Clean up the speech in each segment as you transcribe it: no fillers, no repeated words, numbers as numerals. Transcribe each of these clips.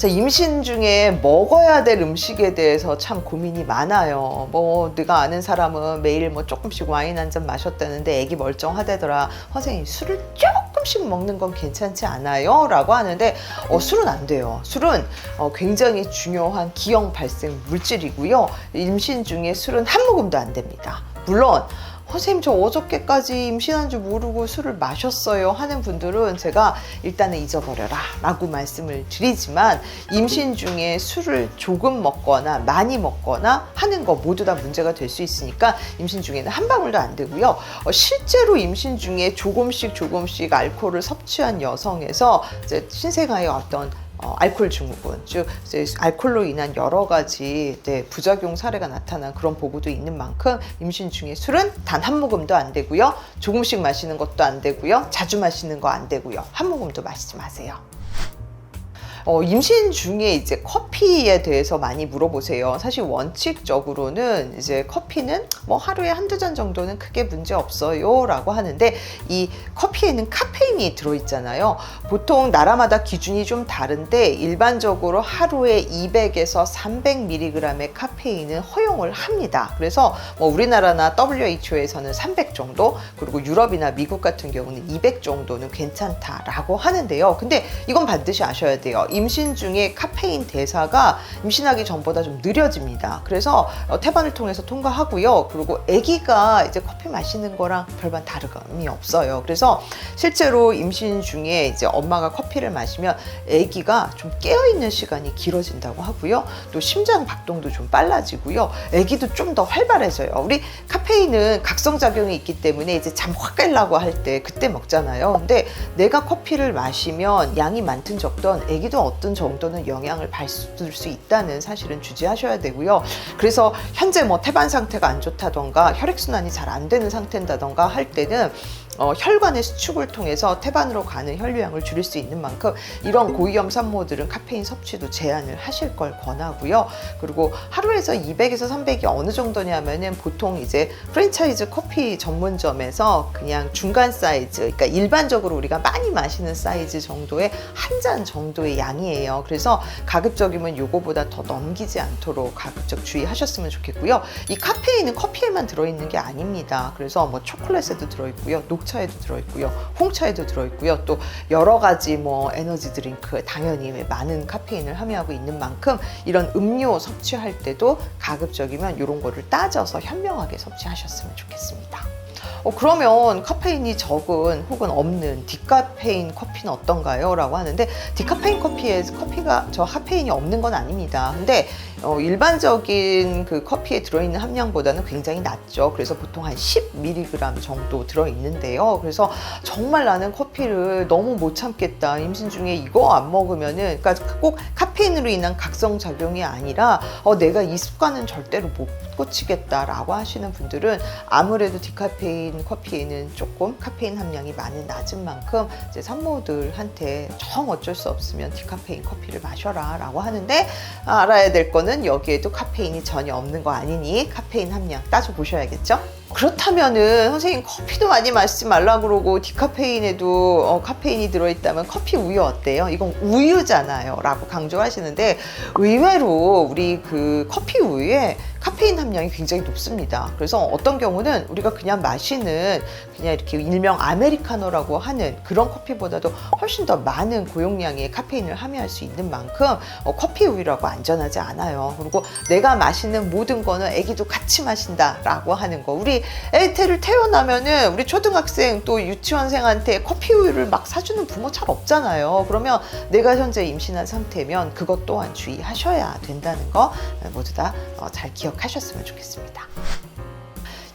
자, 임신 중에 먹어야 될 음식에 대해서 참 고민이 많아요. 뭐 내가 아는 사람은 매일 뭐 조금씩 와인 한 잔 마셨다는데 애기 멀쩡하대더라. 선생님, 술을 조금씩 먹는 건 괜찮지 않아요? 라고 하는데 술은 안 돼요. 술은 굉장히 중요한 기형 발생 물질이고요. 임신 중에 술은 한 모금도 안 됩니다. 물론 선생님, 저 어저께까지 임신한 줄 모르고 술을 마셨어요 하는 분들은 제가 일단은 잊어버려라 라고 말씀을 드리지만, 임신 중에 술을 조금 먹거나 많이 먹거나 하는 거 모두 다 문제가 될 수 있으니까 임신 중에는 한 방울도 안 되고요. 실제로 임신 중에 조금씩 알코올을 섭취한 여성에서 이제 신생아의 어떤 알코올 증후군, 즉 알코올로 인한 여러 가지 부작용 사례가 나타난 그런 보고도 있는 만큼 임신 중에 술은 단 한 모금도 안 되고요. 조금씩 마시는 것도 안 되고요. 자주 마시는 거 안 되고요. 한 모금도 마시지 마세요. 임신 중에 이제 커피에 대해서 많이 물어보세요. 사실 원칙적으로는 이제 커피는 뭐 하루에 한두 잔 정도는 크게 문제 없어요 라고 하는데, 이 커피에는 카페인이 들어있잖아요. 보통 나라마다 기준이 좀 다른데 일반적으로 하루에 200에서 300mg의 카페인은 허용을 합니다. 그래서 뭐 우리나라나 WHO에서는 300 정도, 그리고 유럽이나 미국 같은 경우는 200 정도는 괜찮다라고 하는데요. 근데 이건 반드시 아셔야 돼요. 임신 중에 카페인 대사가 임신하기 전보다 좀 느려집니다. 그래서 태반을 통해서 통과하고요. 그리고 아기가 이제 커피 마시는 거랑 별반 다름이 없어요. 그래서 실제로 임신 중에 이제 엄마가 커피를 마시면 아기가 좀 깨어있는 시간이 길어진다고 하고요. 또 심장 박동도 좀 빨라지고요. 아기도 좀 더 활발해져요. 우리 카페인은 각성작용이 있기 때문에 이제 잠 확 깨려고 할 때 그때 먹잖아요. 근데 내가 커피를 마시면 양이 많든 적든 아기도 어떤 정도는 영향을 받을 수 있다는 사실은 주지하셔야 되고요. 그래서 현재 뭐 태반 상태가 안 좋다던가 혈액순환이 잘 안 되는 상태다던가 할 때는 혈관의 수축을 통해서 태반으로 가는 혈류량을 줄일 수 있는 만큼 이런 고위험 산모들은 카페인 섭취도 제한을 하실 걸 권하고요. 그리고 하루에서 200에서 300이 어느 정도냐면은 보통 이제 프랜차이즈 커피 전문점에서 그냥 중간 사이즈, 그러니까 일반적으로 우리가 많이 마시는 사이즈 정도의 한 잔 정도의 양이에요. 그래서 가급적이면 요거보다 더 넘기지 않도록 가급적 주의하셨으면 좋겠고요. 이 카페인은 커피에만 들어있는 게 아닙니다. 그래서 뭐 초콜릿에도 들어있고요, 녹차에도 들어있고요, 홍차에도 들어있고요, 또 여러 가지 뭐 에너지 드링크, 당연히 많은 카페인을 함유하고 있는 만큼 이런 음료 섭취할 때도 가급적이면 이런 거를 따져서 현명하게 섭취하셨으면 좋겠습니다. 그러면 카페인이 적은 혹은 없는 디카페인 커피는 어떤가요? 라고 하는데, 디카페인 커피가 저 카페인이 없는 건 아닙니다. 근데 일반적인 그 커피에 들어있는 함량보다는 굉장히 낮죠. 그래서 보통 한 10mg 정도 들어있는데요. 그래서 정말 나는 커피를 너무 못 참겠다, 임신 중에 이거 안 먹으면은, 그러니까 꼭 카페인으로 인한 각성작용이 아니라 내가 이 습관은 절대로 못 고치겠다라고 하시는 분들은 아무래도 디카페인 커피에는 조금 카페인 함량이 많은 낮은 만큼 이제 산모들한테 정 어쩔 수 없으면 디카페인 커피를 마셔라 라고 하는데, 알아야 될 거는 여기에도 카페인이 전혀 없는 거 아니니 카페인 함량 따져보셔야겠죠? 그렇다면은 선생님, 커피도 많이 마시지 말라 그러고 디카페인에도 카페인이 들어있다면 커피 우유 어때요? 이건 우유잖아요 라고 강조하시는데, 의외로 우리 그 커피 우유에 카페인 함량이 굉장히 높습니다. 그래서 어떤 경우는 우리가 그냥 마시는 그냥 이렇게 일명 아메리카노라고 하는 그런 커피보다도 훨씬 더 많은 고용량의 카페인을 함유할 수 있는 만큼 커피 우유라고 안전하지 않아요. 그리고 내가 마시는 모든 거는 아기도 같이 마신다라고 하는 거, 우리 애를 태어나면은 우리 초등학생 또 유치원생한테 커피 우유를 막 사주는 부모 잘 없잖아요. 그러면 내가 현재 임신한 상태면 그것 또한 주의하셔야 된다는 거 모두 다 잘 기억하셨으면 좋겠습니다.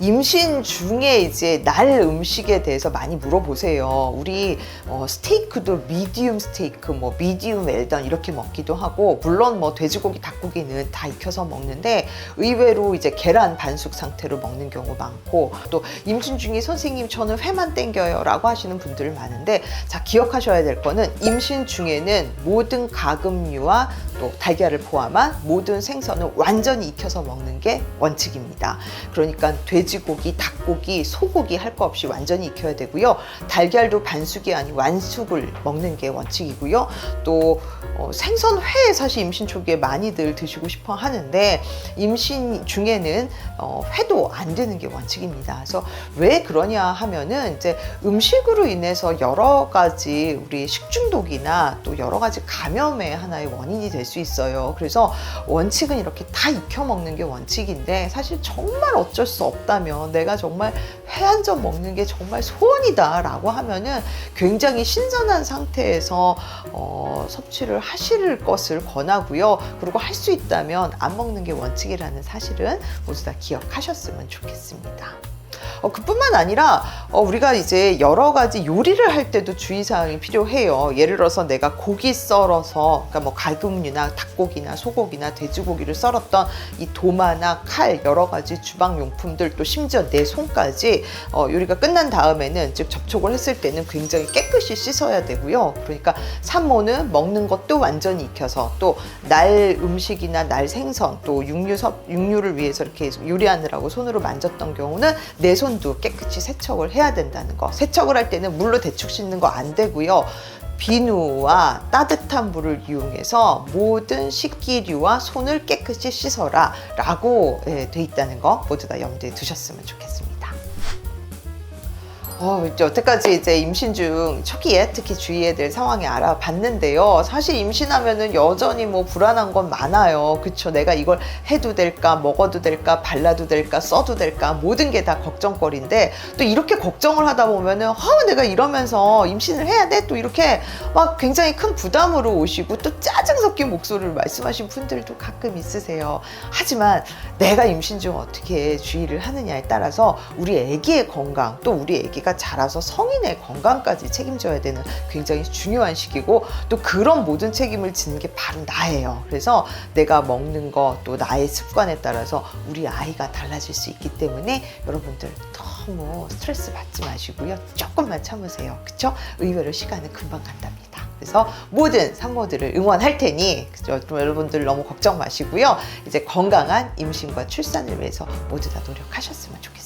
임신 중에 이제 날 음식에 대해서 많이 물어보세요. 우리 스테이크도 미디움 스테이크, 뭐 미디움 웰던 이렇게 먹기도 하고, 물론 뭐 돼지고기, 닭고기는 다 익혀서 먹는데 의외로 이제 계란 반숙 상태로 먹는 경우 많고, 또 임신 중에 선생님 저는 회만 땡겨요 라고 하시는 분들 많은데, 자, 기억하셔야 될 거는 임신 중에는 모든 가금류와 또 달걀을 포함한 모든 생선을 완전히 익혀서 먹는 게 원칙입니다. 그러니까 돼지고기, 닭고기, 소고기 할 거 없이 완전히 익혀야 되고요. 달걀도 반숙이 아니고 완숙을 먹는 게 원칙이고요. 또 생선 회 사실 임신 초기에 많이들 드시고 싶어 하는데 임신 중에는 회도 안 드는 게 원칙입니다. 그래서 왜 그러냐 하면은 이제 음식으로 인해서 여러 가지 우리 식중독이나 또 여러 가지 감염의 하나의 원인이 될 수 있어요. 그래서 원칙은 이렇게 다 익혀 먹는 게 원칙인데 사실 정말 어쩔 수 없다면 내가 정말 회 한 점 먹는 게 정말 소원이다 라고 하면은 굉장히 신선한 상태에서 섭취를 하실 것을 권하고요. 그리고 할 수 있다면 안 먹는 게 원칙이라는 사실은 모두 다 기억하셨으면 좋겠습니다. 그뿐만 아니라 우리가 이제 여러 가지 요리를 할 때도 주의사항이 필요해요. 예를 들어서 내가 고기 썰어서 그러니까 뭐 갈급류나 닭고기나 소고기나 돼지고기를 썰었던 이 도마나 칼 여러 가지 주방용품들 또 심지어 내 손까지 요리가 끝난 다음에는 즉 접촉을 했을 때는 굉장히 깨끗이 씻어야 되고요. 그러니까 산모는 먹는 것도 완전히 익혀서 또 날 음식이나 날 생선 또 육류를 위해서 이렇게 요리하느라고 손으로 만졌던 경우는 내 손도 깨끗이 세척을 해야 된다는 거. 세척을 할 때는 물로 대충 씻는 거 안 되고요. 비누와 따뜻한 물을 이용해서 모든 식기류와 손을 깨끗이 씻어라 라고 돼 있다는 거 모두 다 염두에 두셨으면 좋겠습니다. 이제 여태까지 이제 임신 중 초기에 특히 주의해야 될 상황이 알아봤는데요. 사실 임신하면은 여전히 뭐 불안한 건 많아요. 그쵸? 내가 이걸 해도 될까, 먹어도 될까, 발라도 될까, 써도 될까, 모든 게 다 걱정거리인데 또 이렇게 걱정을 하다 보면은 내가 이러면서 임신을 해야 돼? 또 이렇게 막 굉장히 큰 부담으로 오시고 또 짜증 섞인 목소리를 말씀하신 분들도 가끔 있으세요. 하지만 내가 임신 중 어떻게 주의를 하느냐에 따라서 우리 아기의 건강 또 우리 아기가 자라서 성인의 건강까지 책임져야 되는 굉장히 중요한 시기고 또 그런 모든 책임을 지는 게 바로 나예요. 그래서 내가 먹는 거 또 나의 습관에 따라서 우리 아이가 달라질 수 있기 때문에 여러분들 너무 스트레스 받지 마시고요. 조금만 참으세요. 그쵸? 의외로 시간은 금방 간답니다. 그래서 모든 산모들을 응원할 테니 여러분들 너무 걱정 마시고요. 이제 건강한 임신과 출산을 위해서 모두 다 노력하셨으면 좋겠습니다.